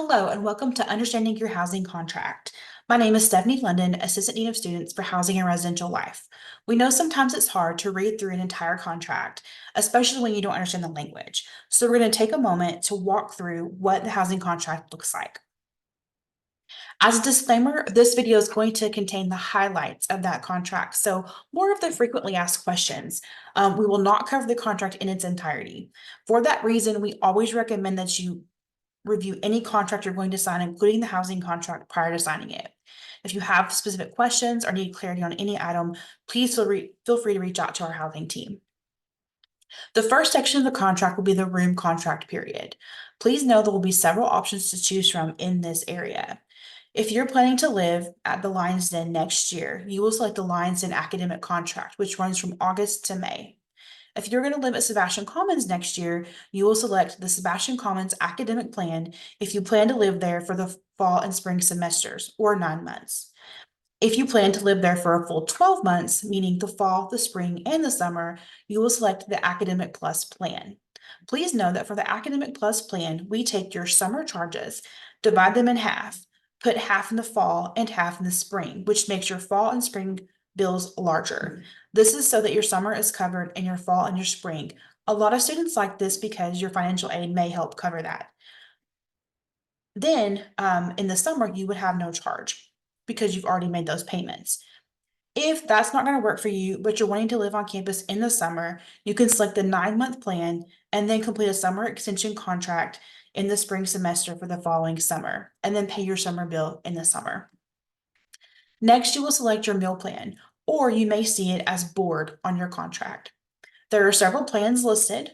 Hello, and welcome to Understanding Your Housing Contract. My name is Stephanie London, Assistant Dean of Students for Housing and Residential Life. We know sometimes it's hard to read through an entire contract, especially when you don't understand the language. So we're going to take a moment to walk through what the housing contract looks like. As a disclaimer, this video is going to contain the highlights of that contract, so more of the frequently asked questions. We will not cover the contract in its entirety. For that reason, we always recommend that you review any contract you're going to sign, including the housing contract, prior to signing it. If you have specific questions or need clarity on any item, please feel free to reach out to our housing team. The first section of the contract will be the room contract period. Please know there will be several options to choose from in this area. If you're planning to live at the Lions Den next year, you will select the Lions Den academic contract, which runs from August to May. If you're going to live at Sebastian Commons next year, you will select the Sebastian Commons academic plan if you plan to live there for the fall and spring semesters, or 9 months. If you plan to live there for a full 12 months, meaning the fall, the spring, and the summer, you will select the Academic Plus plan. Please know that for the Academic Plus plan, we take your summer charges, divide them in half, put half in the fall and half in the spring, which makes your fall and spring bills larger. This is so that your summer is covered and your fall and your spring. A lot of students like this because your financial aid may help cover that. Then, in the summer, you would have no charge because you've already made those payments. If that's not going to work for you, but you're wanting to live on campus in the summer, you can select the 9-month plan and then complete a summer extension contract in the spring semester for the following summer, and then pay your summer bill in the summer. Next, you will select your meal plan, or you may see it as board on your contract. There are several plans listed.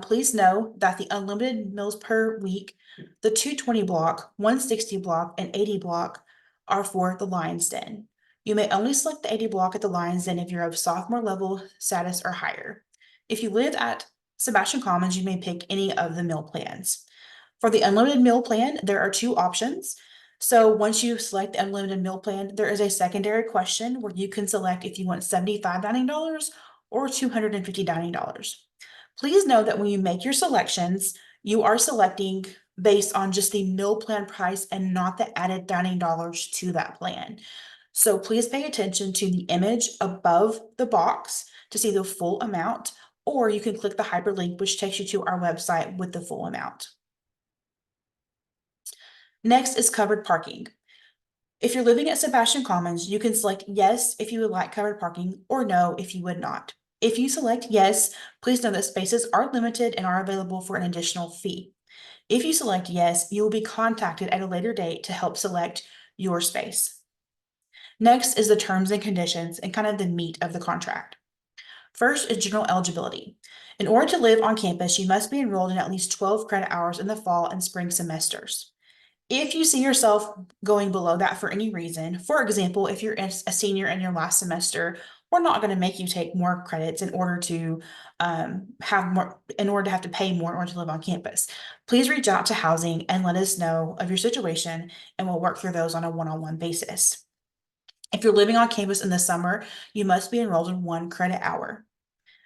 Please know that the unlimited meals per week, the 220 block, 160 block, and 80 block are for the Lions Den. You may only select the 80 block at the Lions Den if you're of sophomore level status or higher. If you live at Sebastian Commons, you may pick any of the meal plans. For the unlimited meal plan, there are two options. So once you select the unlimited meal plan, there is a secondary question where you can select if you want $75 dining dollars or $250 dining dollars. Please know that when you make your selections, you are selecting based on just the meal plan price and not the added dining dollars to that plan. So please pay attention to the image above the box to see the full amount, or you can click the hyperlink, which takes you to our website with the full amount. Next is covered parking. If you're living at Sebastian Commons, you can select yes if you would like covered parking or no if you would not. If you select yes, please know that spaces are limited and are available for an additional fee. If you select yes, you will be contacted at a later date to help select your space. Next is the terms and conditions and kind of the meat of the contract. First is general eligibility. In order to live on campus, you must be enrolled in at least 12 credit hours in the fall and spring semesters. If you see yourself going below that for any reason, for example, if you're a senior in your last semester, we're not going to make you take more credits in order to have to pay more in order to live on campus. Please reach out to housing and let us know of your situation, and we'll work through those on a one-on-one basis. If you're living on campus in the summer, you must be enrolled in 1 credit hour.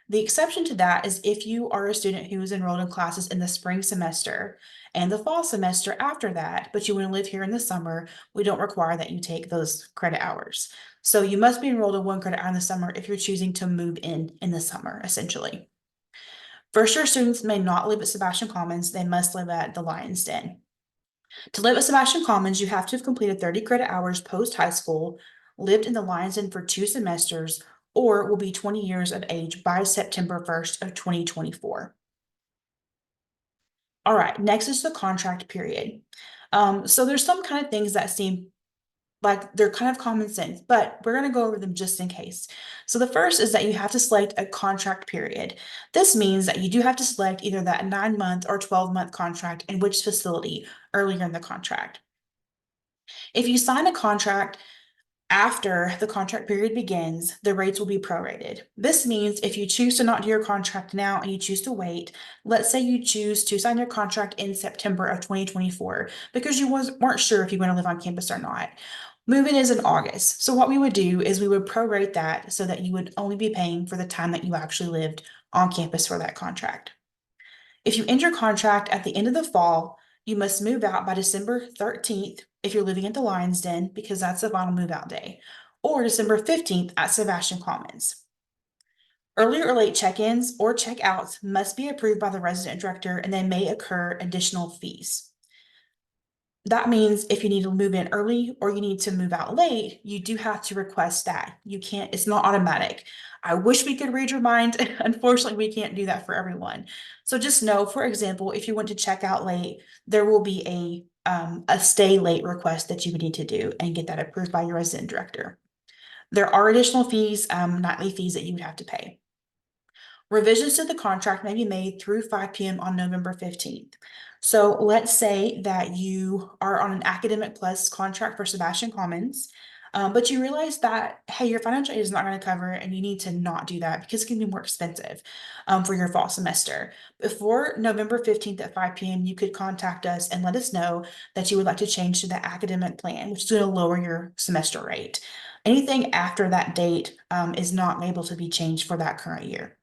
The exception to that is if you are a student who is enrolled in classes in the spring semester and the fall semester after that, but you want to live here in the summer, we don't require that you take those credit hours. So you must be enrolled in 1 credit hour in the summer if you're choosing to move in the summer, essentially. First-year students may not live at Sebastian Commons, they must live at the Lions Den. To live at Sebastian Commons, you have to have completed 30 credit hours post-high school, lived in the Lions Den for 2 semesters, or will be 20 years of age by September 1st of 2024. All right, next is the contract period. So there's some kind of things that seem like they're kind of common sense, but we're going to go over them just in case. So the first is that you have to select a contract period. This means that you do have to select either that 9-month or 12-month contract in which facility earlier in the contract. If you sign a contract after the contract period begins, the rates will be prorated. This means if you choose to not do your contract now and you choose to wait, let's say you choose to sign your contract in September of 2024 because you weren't sure if you want to live on campus or not. Move-in is in August. So what we would do is we would prorate that so that you would only be paying for the time that you actually lived on campus for that contract. If you end your contract at the end of the fall, You must move out by December 13th if you're living at the Lions Den, because that's the final move out day, or December 15th at Sebastian Commons. Early or late check-ins or check-outs must be approved by the resident director, and they may incur additional fees. That means if you need to move in early or you need to move out late, you do have to request that. You can't, it's not automatic. I wish we could read your mind. Unfortunately, we can't do that for everyone. So just know, for example, if you want to check out late, there will be a stay late request that you would need to do and get that approved by your resident director. There are additional fees, nightly fees that you would have to pay. Revisions to the contract may be made through 5 p.m. on November 15th. So let's say that you are on an Academic Plus contract for Sebastian Commons, but you realize that, hey, your financial aid is not going to cover it and you need to not do that because it can be more expensive for your fall semester. Before November 15th at 5 p.m., you could contact us and let us know that you would like to change to the academic plan, which is going to lower your semester rate. Anything after that date is not able to be changed for that current year.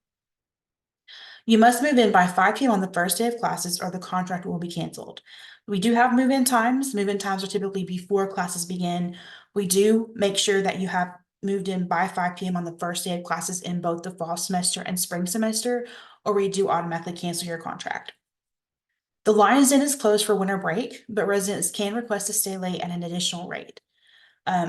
You must move in by 5 p.m. on the first day of classes or the contract will be canceled. We do have move-in times. Move-in times are typically before classes begin. We do make sure that you have moved in by 5 p.m. on the first day of classes in both the fall semester and spring semester, or we do automatically cancel your contract. The Lions Den is closed for winter break, but residents can request to stay late at an additional rate.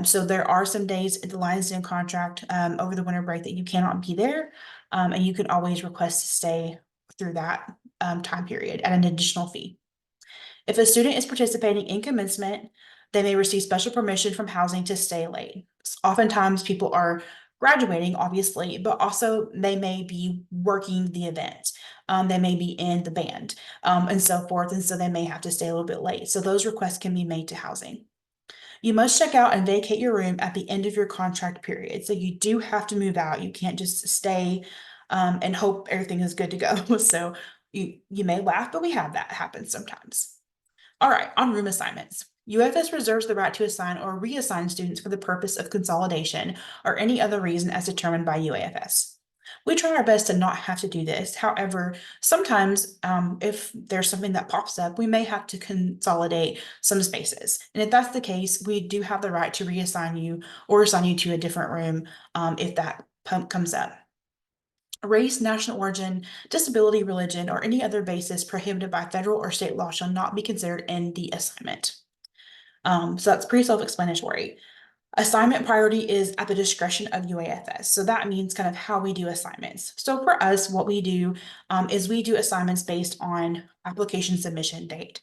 So there are some days in the Lions Den contract over the winter break that you cannot be there, and you can always request to stay through that time period at an additional fee. If a student is participating in commencement, they may receive special permission from housing to stay late. Oftentimes, people are graduating, obviously, but also they may be working the event. They may be in the band and so forth, and so they may have to stay a little bit late. So those requests can be made to housing. You must check out and vacate your room at the end of your contract period. So you do have to move out. You can't just stay and hope everything is good to go. So you may laugh, but we have that happen sometimes. All right, on room assignments. UFS reserves the right to assign or reassign students for the purpose of consolidation or any other reason as determined by UAFS. We try our best to not have to do this. However, sometimes if there's something that pops up, we may have to consolidate some spaces. And if that's the case, we do have the right to reassign you or assign you to a different room if that comes up. Race, national origin, disability, religion, or any other basis prohibited by federal or state law shall not be considered in the assignment. So that's pretty self-explanatory. Assignment priority is at the discretion of UAFS. So that means kind of how we do assignments. So for us, what we do is we do assignments based on application submission date.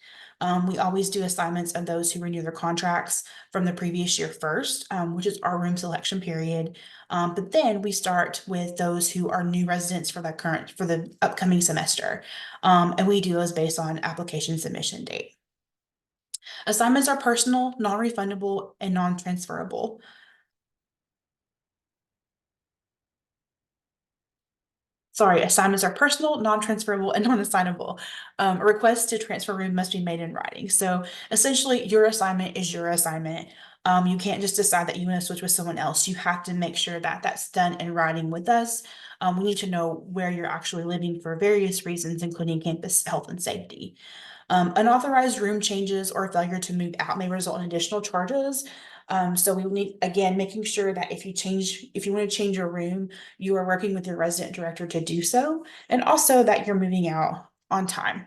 We always do assignments of those who renew their contracts from the previous year first, which is our room selection period. But then we start with those who are new residents for the upcoming semester. And we do those based on application submission date. Assignments are personal, non-refundable, and non-transferable. Sorry, assignments are personal, non-transferable, and non-assignable. A request to transfer room must be made in writing. So essentially, your assignment is your assignment. You can't just decide that you want to switch with someone else. You have to make sure that that's done in writing with us. We need to know where you're actually living for various reasons, including campus health and safety. Unauthorized room changes or failure to move out may result in additional charges. So we need, again, making sure that if you want to change your room, you are working with your resident director to do so, and also that you're moving out on time.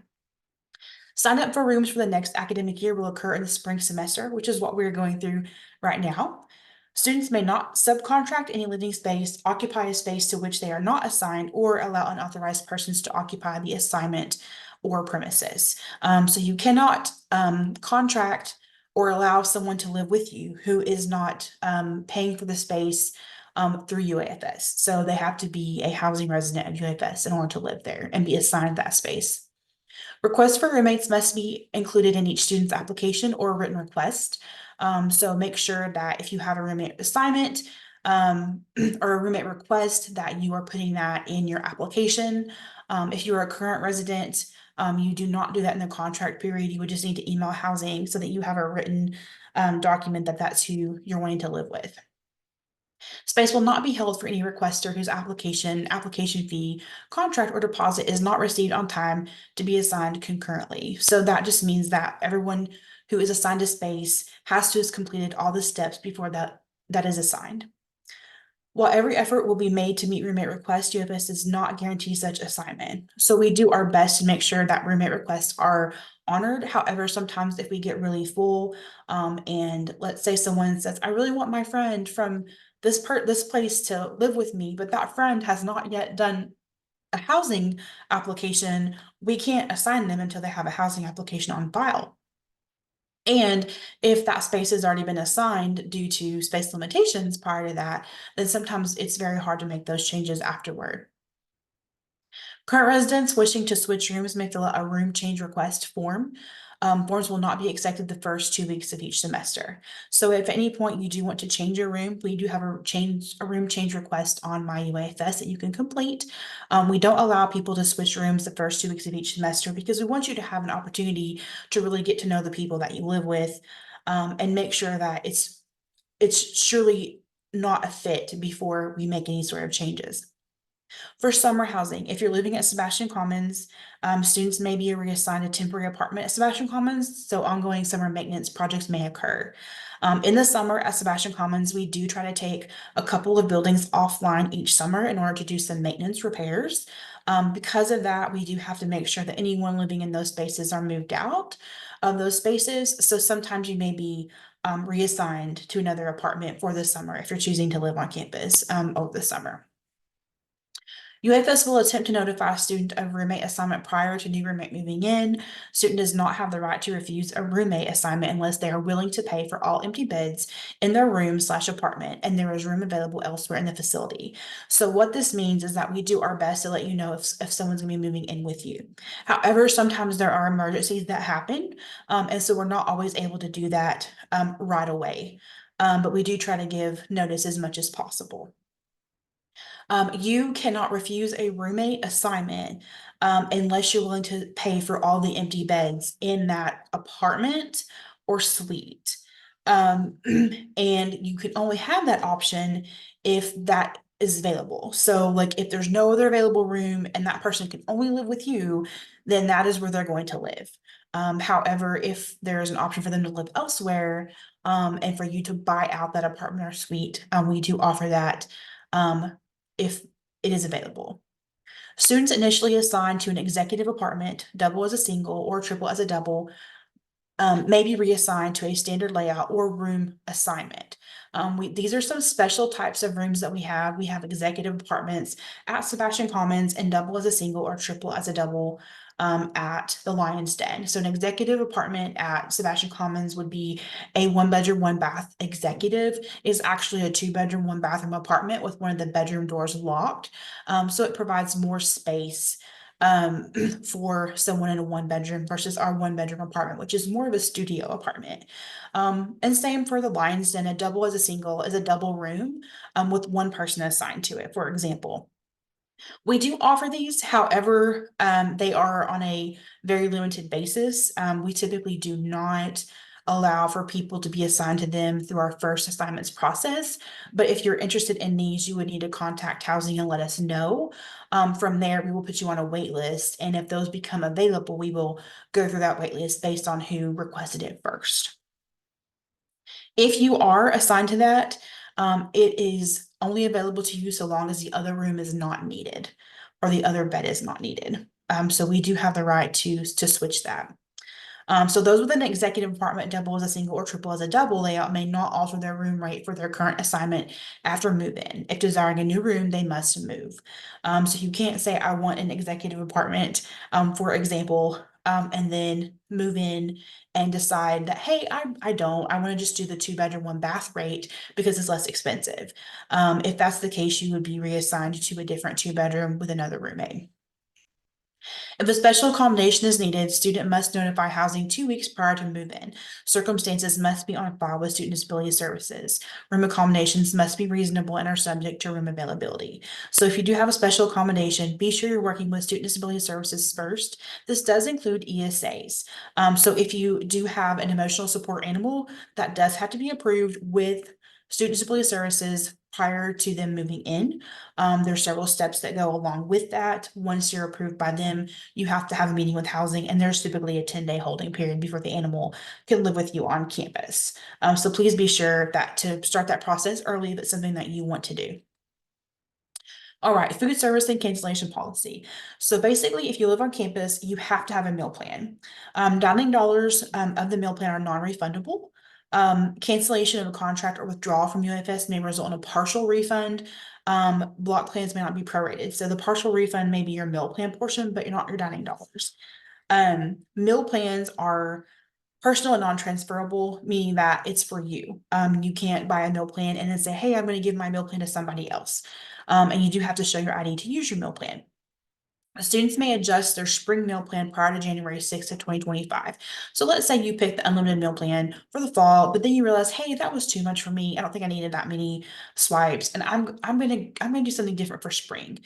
Sign up for rooms for the next academic year will occur in the spring semester, which is what we're going through right now. Students may not subcontract any living space, occupy a space to which they are not assigned, or allow unauthorized persons to occupy the assignment or premises. So you cannot contract or allow someone to live with you who is not paying for the space through UAFS. So they have to be a housing resident of UAFS in order to live there and be assigned that space. Requests for roommates must be included in each student's application or written request. So make sure that if you have a roommate assignment or a roommate request, that you are putting that in your application. If you are a current resident, you do not do that in the contract period. You would just need to email housing so that you have a written document that that's who you're wanting to live with. Space will not be held for any requester whose application fee, contract, or deposit is not received on time to be assigned concurrently. So that just means that everyone who is assigned a space has to have completed all the steps before that is assigned. While every effort will be made to meet roommate requests, UFS does not guarantee such assignment. So we do our best to make sure that roommate requests are honored. However, sometimes if we get really full, and let's say someone says, I really want my friend from this place to live with me, but that friend has not yet done a housing application, we can't assign them until they have a housing application on file. And if that space has already been assigned due to space limitations prior to that, then sometimes it's very hard to make those changes afterward. Current residents wishing to switch rooms may fill out a room change request form. Forms will not be accepted the first 2 weeks of each semester. So if at any point you do want to change your room, we do have a room change request on My UAFS that you can complete. We don't allow people to switch rooms the first 2 weeks of each semester because we want you to have an opportunity to really get to know the people that you live with, and make sure that it's surely not a fit before we make any sort of changes. For summer housing, if you're living at Sebastian Commons, students may be reassigned a temporary apartment at Sebastian Commons, so ongoing summer maintenance projects may occur. In the summer at Sebastian Commons, we do try to take a couple of buildings offline each summer in order to do some maintenance repairs. Because of that, we do have to make sure that anyone living in those spaces are moved out of those spaces. So sometimes you may be reassigned to another apartment for the summer if you're choosing to live on campus over the summer. UFS will attempt to notify a student of roommate assignment prior to new roommate moving in. Student does not have the right to refuse a roommate assignment unless they are willing to pay for all empty beds in their room/apartment and there is room available elsewhere in the facility. So what this means is that we do our best to let you know if someone's gonna be moving in with you. However, sometimes there are emergencies that happen, and so we're not always able to do that right away. But we do try to give notice as much as possible. You cannot refuse a roommate assignment unless you're willing to pay for all the empty beds in that apartment or suite. And you can only have that option if that is available. So, like, if there's no other available room and that person can only live with you, then that is where they're going to live. However, if there is an option for them to live elsewhere, and for you to buy out that apartment or suite, we do offer that. If it is available. Students initially assigned to an executive apartment, double as a single or triple as a double, may be reassigned to a standard layout or room assignment. These are some special types of rooms that we have. We have executive apartments at Sebastian Commons and double as a single or triple as a double at the Lion's Den. So an executive apartment at Sebastian Commons would be a 1 bedroom, 1 bath. Executive is actually a 2 bedroom, 1 bathroom apartment with one of the bedroom doors locked. So it provides more space for someone in a 1 bedroom versus our 1 bedroom apartment, which is more of a studio apartment. And same for the Lion's Den, a double as a single is a double room with one person assigned to it, for example. We do offer these, however, they are on a very limited basis. We typically do not allow for people to be assigned to them through our first assignments process. But if you're interested in these, you would need to contact housing and let us know. From there, we will put you on a wait list, and if those become available, we will go through that wait list based on who requested it first. If you are assigned to that, it is only available to you so long as the other room is not needed or the other bed is not needed. So we do have the right to switch that. So those with an executive apartment, double as a single or triple as a double layout may not alter their room rate for their current assignment after move-in. If desiring a new room, they must move. So you can't say, I want an executive apartment, for example, and then move in and decide that, hey, I don't, I want to just do the 2 bedroom, 1 bath rate because it's less expensive. If that's the case, you would be reassigned to a different 2 bedroom with another roommate. If a special accommodation is needed, student must notify housing 2 weeks prior to move-in. Circumstances must be on file with student disability services. Room accommodations must be reasonable and are subject to room availability. So if you do have a special accommodation, be sure you're working with student disability services first. This does include ESAs. So if you do have an emotional support animal, that does have to be approved with student disability services prior to them moving in. There's several steps that go along with that. Once you're approved by them, you have to have a meeting with housing, and there's typically a 10-day holding period before the animal can live with you on campus. So please be sure that to start that process early if it's something that you want to do. All right, food service and cancellation policy. So basically, if you live on campus, you have to have a meal plan. Dining dollars of the meal plan are non-refundable. Cancellation of a contract or withdrawal from UFS may result in a partial refund. Block plans may not be prorated. So the partial refund may be your meal plan portion, but you're not your dining dollars. Meal plans are personal and non-transferable, meaning that it's for you. You can't buy a meal plan and then say, hey, I'm going to give my meal plan to somebody else. And you do have to show your ID to use your meal plan. Students may adjust their spring meal plan prior to January 6th of 2025. So let's say you pick the unlimited meal plan for the fall, but then you realize, hey, that was too much for me. I don't think I needed that many swipes, and I'm gonna do something different for spring.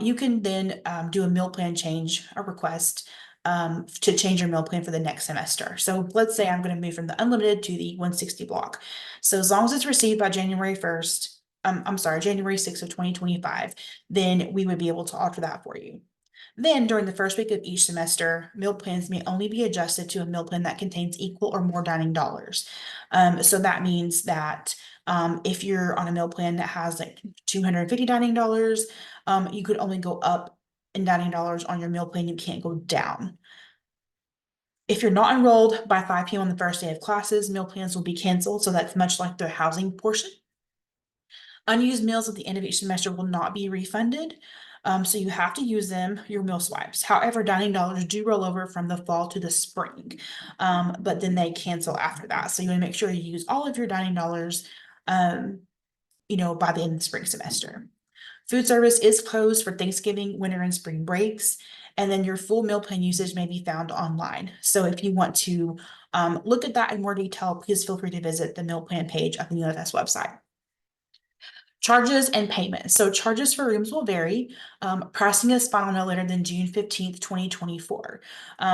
You can then do a meal plan change, a request to change your meal plan for the next semester. So let's say I'm going to move from the unlimited to the 160 block. So as long as it's received by January 1st, I'm sorry, January 6th of 2025, then we would be able to alter that for you. Then, during the first week of each semester, meal plans may only be adjusted to a meal plan that contains equal or more dining dollars. So that means that if you're on a meal plan that has like 250 dining dollars, you could only go up in dining dollars on your meal plan. You can't go down. If you're not enrolled by 5 p.m. on the first day of classes, meal plans will be canceled. So that's much like the housing portion. Unused meals at the end of each semester will not be refunded. So you have to use them, your meal swipes. However, dining dollars do roll over from the fall to the spring, but then they cancel after that. So you want to make sure you use all of your dining dollars, by the end of the spring semester. Food service is closed for Thanksgiving, winter, and spring breaks. And then your full meal plan usage may be found online. So if you want to look at that in more detail, please feel free to visit the meal plan page of the UFS website. Charges and payments. So charges for rooms will vary. Pricing is final no later than June 15th, 2024.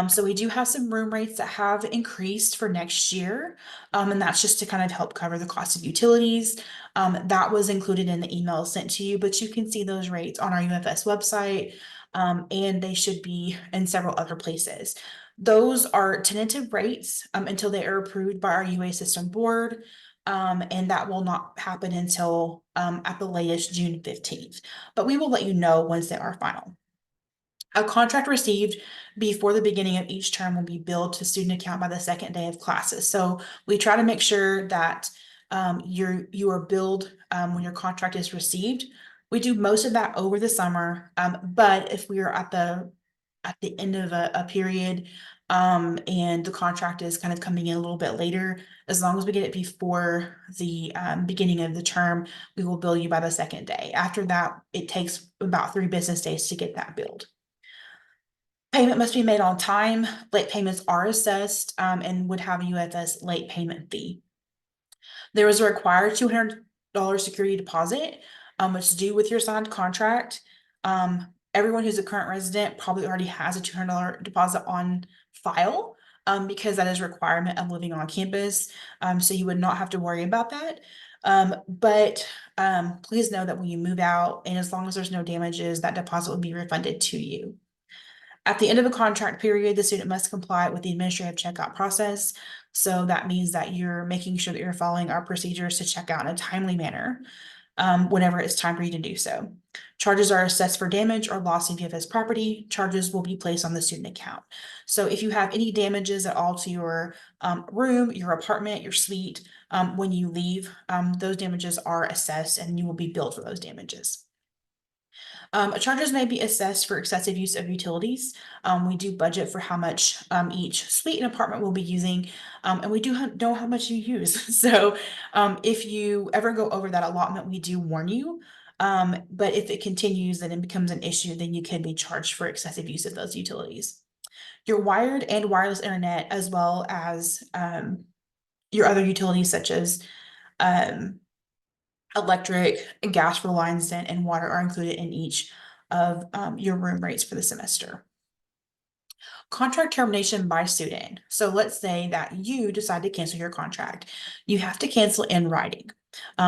So we do have some room rates that have increased for next year. And that's just to kind of help cover the cost of utilities. That was included in the email sent to you, but you can see those rates on our UFS website. And they should be in several other places. Those are tentative rates until they are approved by our UA system board. And that will not happen until at the latest June 15th. But we will let you know once they are final. A contract received before the beginning of each term will be billed to student account by the second day of classes. So we try to make sure that you are billed when your contract is received. We do most of that over the summer, but if we are at the end of a period and the contract is kind of coming in a little bit later, as long as we get it before the beginning of the term, we will bill you by the second day. After that, it takes about 3 business days to get that billed. Payment must be made on time. Late payments are assessed and would have a UFS late payment fee. There is a required $200 security deposit, which is due with your signed contract. Everyone who's a current resident probably already has a $200 deposit on file, because that is a requirement of living on campus. So you would not have to worry about that. But please know that when you move out, and as long as there's no damages, that deposit will be refunded to you. At the end of a contract period, the student must comply with the administrative checkout process. So that means that you're making sure that you're following our procedures to check out in a timely manner whenever it's time for you to do so. Charges are assessed for damage or loss of UFS property. Charges will be placed on the student account. So if you have any damages at all to your room, your apartment, your suite, when you leave, those damages are assessed and you will be billed for those damages. Charges may be assessed for excessive use of utilities. We do budget for how much each suite and apartment will be using, and we do know how much you use. So if you ever go over that allotment, we do warn you. But if it continues and it becomes an issue, then you can be charged for excessive use of those utilities. Your wired and wireless internet, as well as your other utilities such as electric and gas for lines and water are included in each of your room rates for the semester. Contract termination by student. So let's say that you decide to cancel your contract. You have to cancel in writing.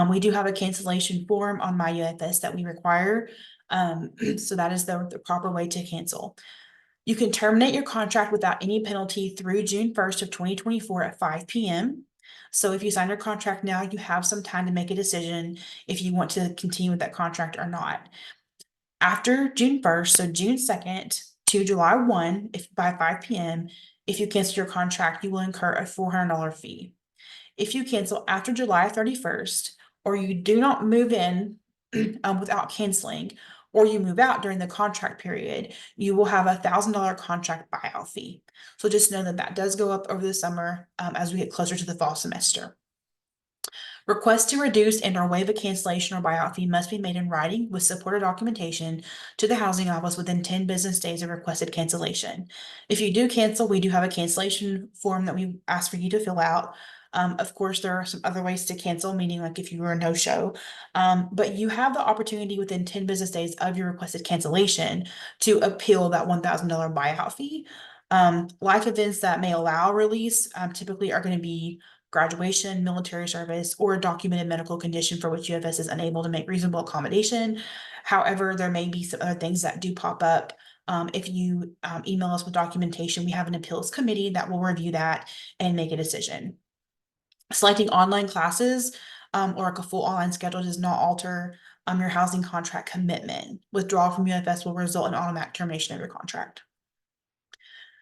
We do have a cancellation form on MyUFS that we require. So that is the proper way to cancel. You can terminate your contract without any penalty through June 1st of 2024 at 5 p.m. So if you sign your contract now, you have some time to make a decision if you want to continue with that contract or not. After June 1st, so June 2nd to July 1, if by 5 p.m., if you cancel your contract, you will incur a $400 fee. If you cancel after July 31st, or you do not move in without canceling, or you move out during the contract period, you will have a $1,000 contract buyout fee. So just know that that does go up over the summer as we get closer to the fall semester. Requests to reduce and or waive a cancellation or buyout fee must be made in writing with supported documentation to the housing office within 10 business days of requested cancellation. If you do cancel, we do have a cancellation form that we ask for you to fill out. Of course, there are some other ways to cancel, meaning like if you were a no-show, but you have the opportunity within 10 business days of your requested cancellation to appeal that $1,000 buyout fee. Life events that may allow release typically are going to be graduation, military service, or a documented medical condition for which UFS is unable to make reasonable accommodation. However, there may be some other things that do pop up. If you email us with documentation, we have an appeals committee that will review that and make a decision. Selecting online classes or like a full online schedule does not alter your housing contract commitment. Withdrawal from UFS will result in automatic termination of your contract.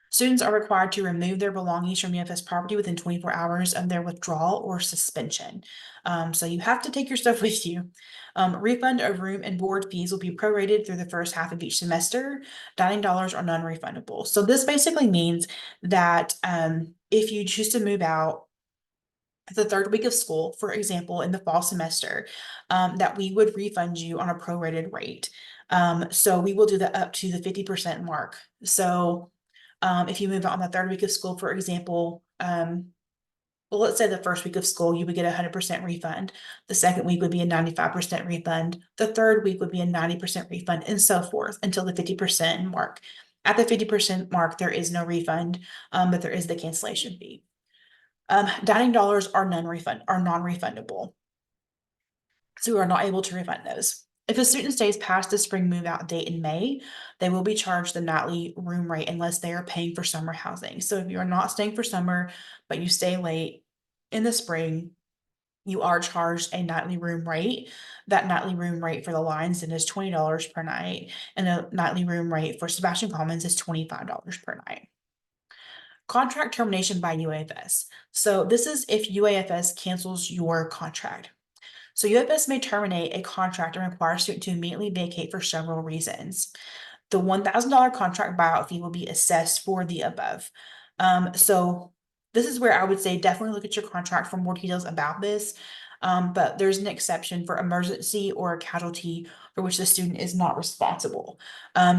Students are required to remove their belongings from UFS property within 24 hours of their withdrawal or suspension. So you have to take your stuff with you. Refund of room and board fees will be prorated through the first half of each semester. Dining dollars are non-refundable. So this basically means that if you choose to move out the third week of school, for example, in the fall semester, that we would refund you on a prorated rate. So we will do that up to the 50% mark. So if you move out on the third week of school, for example, well, let's say the first week of school, you would get a 100% refund. The second week would be a 95% refund. The third week would be a 90% refund, and so forth until the 50% mark. At the 50% mark, there is no refund, but there is the cancellation fee. Dining dollars are non-refundable. So we are not able to refund those. If a student stays past the spring move out date in May, they will be charged the nightly room rate unless they are paying for summer housing. So if you are not staying for summer, but you stay late in the spring, you are charged a nightly room rate. That nightly room rate for the Lions is $20 per night, and the nightly room rate for Sebastian Commons is $25 per night. Contract termination by UAFS. So this is if UAFS cancels your contract. So UFS may terminate a contract and require a student to immediately vacate for several reasons. The $1,000 contract buyout fee will be assessed for the above. So this is where I would say definitely look at your contract for more details about this. But there's an exception for emergency or casualty for which the student is not responsible.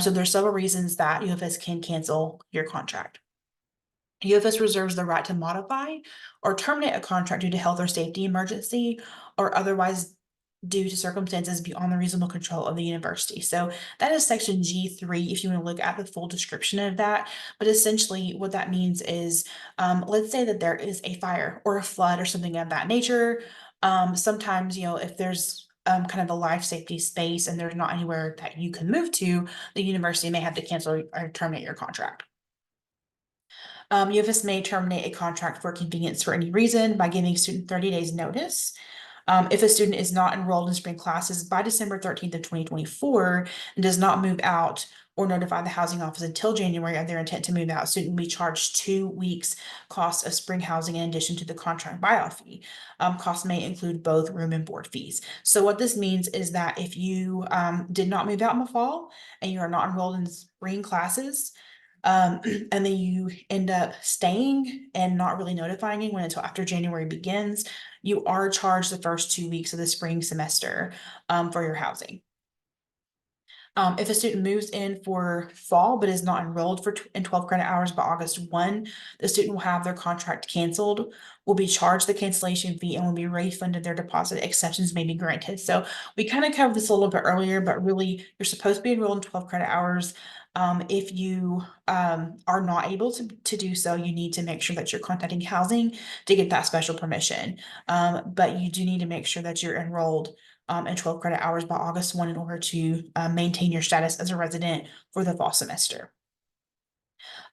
So there's several reasons that UFS can cancel your contract. UFS reserves the right to modify or terminate a contract due to health or safety emergency or otherwise due to circumstances beyond the reasonable control of the university. So that is section G3 if you want to look at the full description of that. But essentially what that means is, let's say that there is a fire or a flood or something of that nature. Sometimes, if there's kind of a life safety space and there's not anywhere that you can move to, the university may have to cancel or terminate your contract. UFS may terminate a contract for convenience for any reason by giving a student 30 days notice. If a student is not enrolled in spring classes by December 13th of 2024 and does not move out or notify the housing office until January of their intent to move out, student will be charged 2 weeks cost of spring housing in addition to the contract buyout fee. Costs may include both room and board fees. So what this means is that if you did not move out in the fall and you are not enrolled in spring classes, and then you end up staying and not really notifying anyone until after January begins, you are charged the first 2 weeks of the spring semester for your housing. If a student moves in for fall but is not enrolled in 12 credit hours by August 1, the student will have their contract canceled, will be charged the cancellation fee, and will be refunded their deposit. Exceptions may be granted. So we kind of covered this a little bit earlier, but really you're supposed to be enrolled in 12 credit hours. If you are not able to do so, you need to make sure that you're contacting housing to get that special permission. But you do need to make sure that you're enrolled and 12 credit hours by August 1 in order to maintain your status as a resident for the fall semester.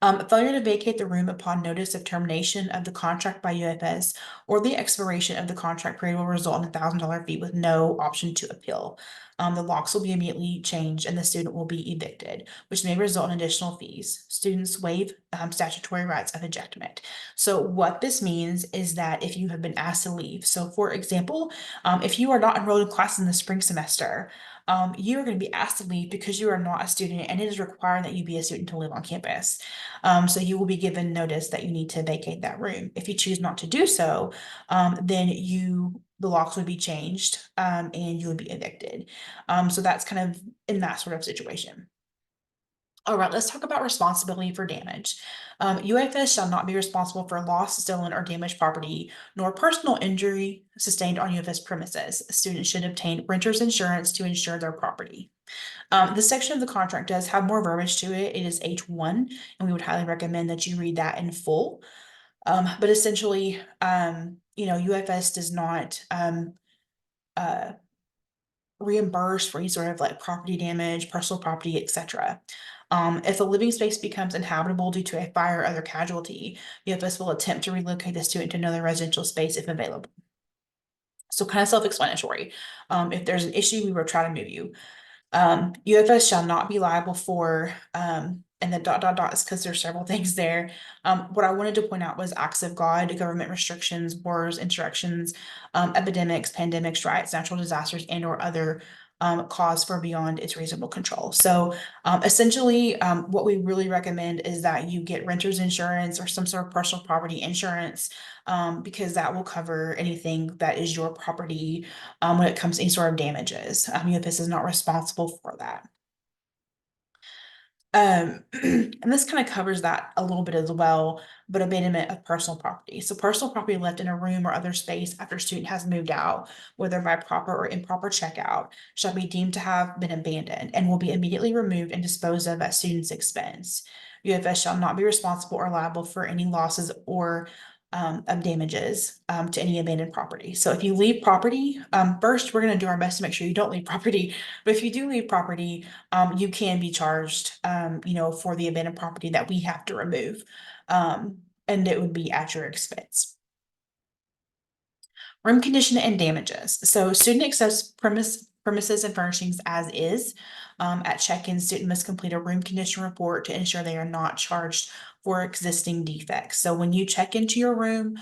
Failure to vacate the room upon notice of termination of the contract by UFS or the expiration of the contract period will result in $1,000 fee with no option to appeal. The locks will be immediately changed and the student will be evicted, which may result in additional fees. Students waive statutory rights of ejectment. So what this means is that if you have been asked to leave, so for example, if you are not enrolled in class in the spring semester, you are going to be asked to leave because you are not a student and it is required that you be a student to live on campus. So you will be given notice that you need to vacate that room. If you choose not to do so, then the locks would be changed, and you would be evicted. So that's kind of in that sort of situation. All right, let's talk about responsibility for damage. UFS shall not be responsible for lost, stolen, or damaged property, nor personal injury sustained on UFS premises. Students should obtain renter's insurance to insure their property. This section of the contract does have more verbiage to it. It is H1, and we would highly recommend that you read that in full. But essentially, UFS does not uh, reimburse for any sort of like property damage, personal property, etc. If a living space becomes inhabitable due to a fire or other casualty, UFS will attempt to relocate the student to another residential space if available. So kind of self-explanatory. If there's an issue, we will try to move you. UFS shall not be liable for, and the dot dot dot is because there's several things there. What I wanted to point out was acts of God, government restrictions, wars, insurrections, epidemics, pandemics, riots, natural disasters, and or other cause for beyond its reasonable control. So essentially, what we really recommend is that you get renter's insurance or some sort of personal property insurance, because that will cover anything that is your property when it comes to any sort of damages. UFS is not responsible for that. And this kind of covers that a little bit as well, but abandonment of personal property. So personal property left in a room or other space after a student has moved out, whether by proper or improper checkout, shall be deemed to have been abandoned and will be immediately removed and disposed of at student's expense. UFS shall not be responsible or liable for any losses or of damages to any abandoned property. So if you leave property, first we're going to do our best to make sure you don't leave property. But if you do leave property, you can be charged, for the abandoned property that we have to remove. And it would be at your expense. Room condition and damages. So student accepts premises and furnishings as is. At check-in, student must complete a room condition report to ensure they are not charged for existing defects. So when you check into your room,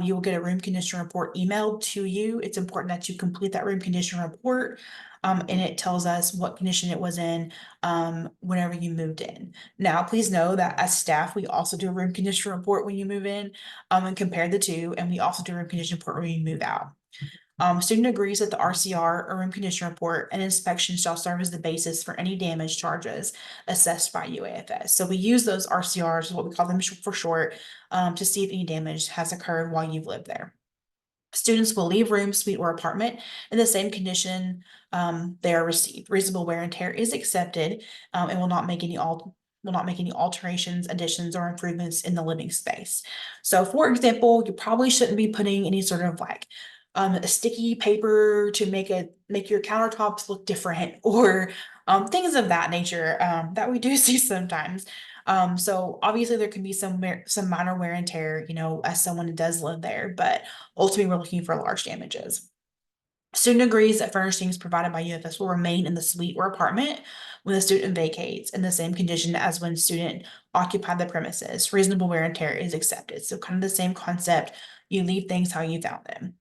you will get a room condition report emailed to you. It's important that you complete that room condition report. And it tells us what condition it was in whenever you moved in. Now, please know that as staff, we also do a room condition report when you move in, and compare the two, and we also do a room condition report when you move out. Student agrees that the RCR or room condition report and inspection shall serve as the basis for any damage charges assessed by UAFS. So we use those RCRs, what we call them for short, to see if any damage has occurred while you've lived there. Students will leave room, suite, or apartment in the same condition they are received. Reasonable wear and tear is accepted, and will not make any alterations, additions, or improvements in the living space. So for example, you probably shouldn't be putting any sort of like a sticky paper to make your countertops look different or things of that nature that we do see sometimes. So obviously there can be some minor wear and tear, as someone who does live there, but ultimately we're looking for large damages. Student agrees that furnishings provided by UFS will remain in the suite or apartment when the student vacates in the same condition as when student occupied the premises. Reasonable wear and tear is accepted. So kind of the same concept, you leave things how you found them.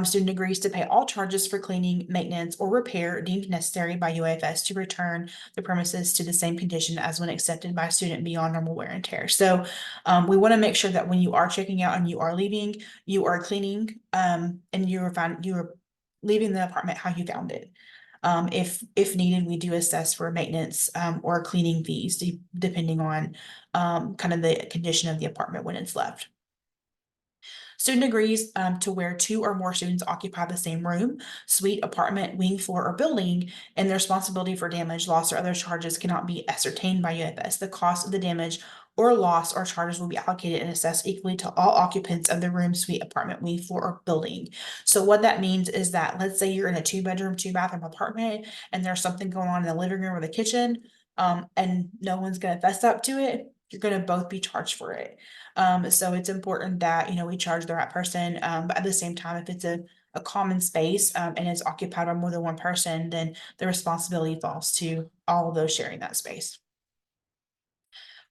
Student agrees to pay all charges for cleaning, maintenance, or repair deemed necessary by UAFS to return the premises to the same condition as when accepted by a student beyond normal wear and tear. So we want to make sure that when you are checking out and you are leaving, you are cleaning, and you are leaving the apartment how you found it. If needed, we do assess for maintenance, or cleaning fees, depending on, kind of the condition of the apartment when it's left. Student agrees to where two or more students occupy the same room, suite, apartment, wing, floor, or building, and the responsibility for damage, loss, or other charges cannot be ascertained by UFS. The cost of the damage or loss or charges will be allocated and assessed equally to all occupants of the room, suite, apartment, wing, floor, or building. So what that means is that, let's say you're in a 2-bedroom, 2-bathroom apartment, and there's something going on in the living room or the kitchen, and no one's gonna fess up to it, you're gonna both be charged for it. So it's important that, we charge the right person, but at the same time, if it's a common space, and it's occupied by more than one person, then the responsibility falls to all of those sharing that space.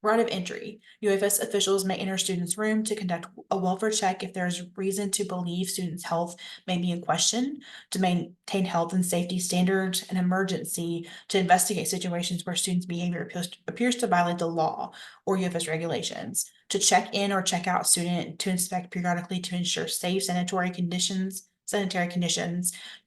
Right of entry. UFS officials may enter students' room to conduct a welfare check if there is reason to believe students' health may be in question, to maintain health and safety standards, an emergency, to investigate situations where students' behavior appears to violate the law or UFS regulations, to check in or check out student, to inspect periodically to ensure safe sanitary conditions,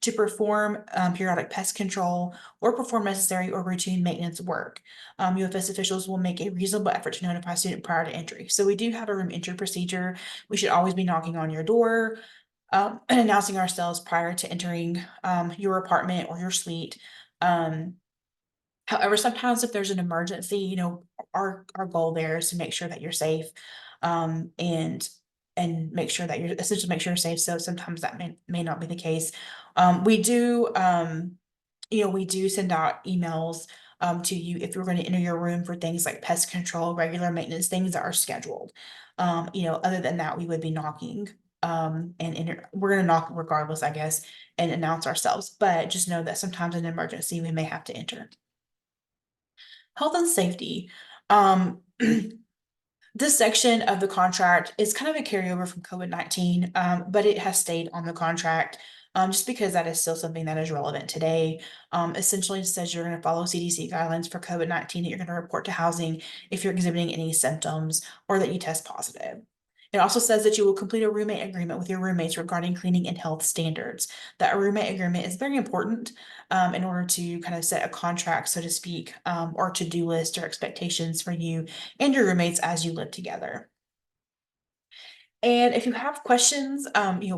to perform periodic pest control, or perform necessary or routine maintenance work. UFS officials will make a reasonable effort to notify student prior to entry. So we do have a room entry procedure. We should always be knocking on your door, and announcing ourselves prior to entering, your apartment or your suite. Um, However, sometimes if there's an emergency, our goal there is to make sure that you're safe, and make sure that you're essentially make sure you're safe. So sometimes that may not be the case. We do, we do send out emails, to you if you're going to enter your room for things like pest control, regular maintenance, things that are scheduled. Other than that, we would be knocking, and we're going to knock regardless, I guess, and announce ourselves. But just know that sometimes in an emergency, we may have to enter. Health and safety. Um, this section of the contract is kind of a carryover from COVID-19, but it has stayed on the contract, just because that is still something that is relevant today. Essentially, it says you're going to follow CDC guidelines for COVID-19, that you're going to report to housing if you're exhibiting any symptoms or that you test positive. It also says that you will complete a roommate agreement with your roommates regarding cleaning and health standards. That a roommate agreement is very important, in order to kind of set a contract, so to speak, or to-do list or expectations for you and your roommates as you live together. And if you have questions,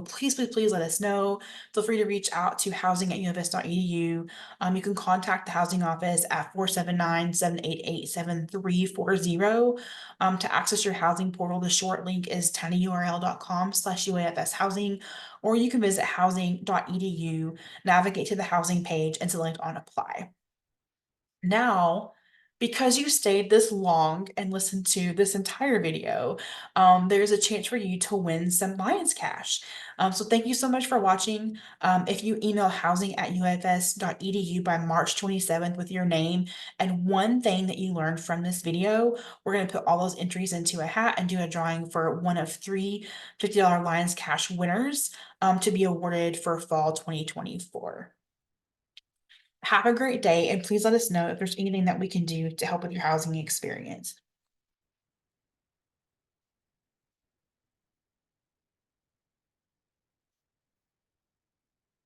please, please, please let us know. Feel free to reach out to housing@ufs.edu. You can contact the housing office at 479-788-7340. To access your housing portal, the short link is tinyurl.com/UAFS housing, or you can visit housing.edu, navigate to the housing page and select on apply. Now, because you stayed this long and listened to this entire video, there's a chance for you to win some Lions Cash. So thank you so much for watching. If you email housing@ufs.edu by March 27th with your name and one thing that you learned from this video, we're going to put all those entries into a hat and do a drawing for one of three $50 Lions Cash winners, to be awarded for fall 2024. Have a great day, and please let us know if there's anything that we can do to help with your housing experience.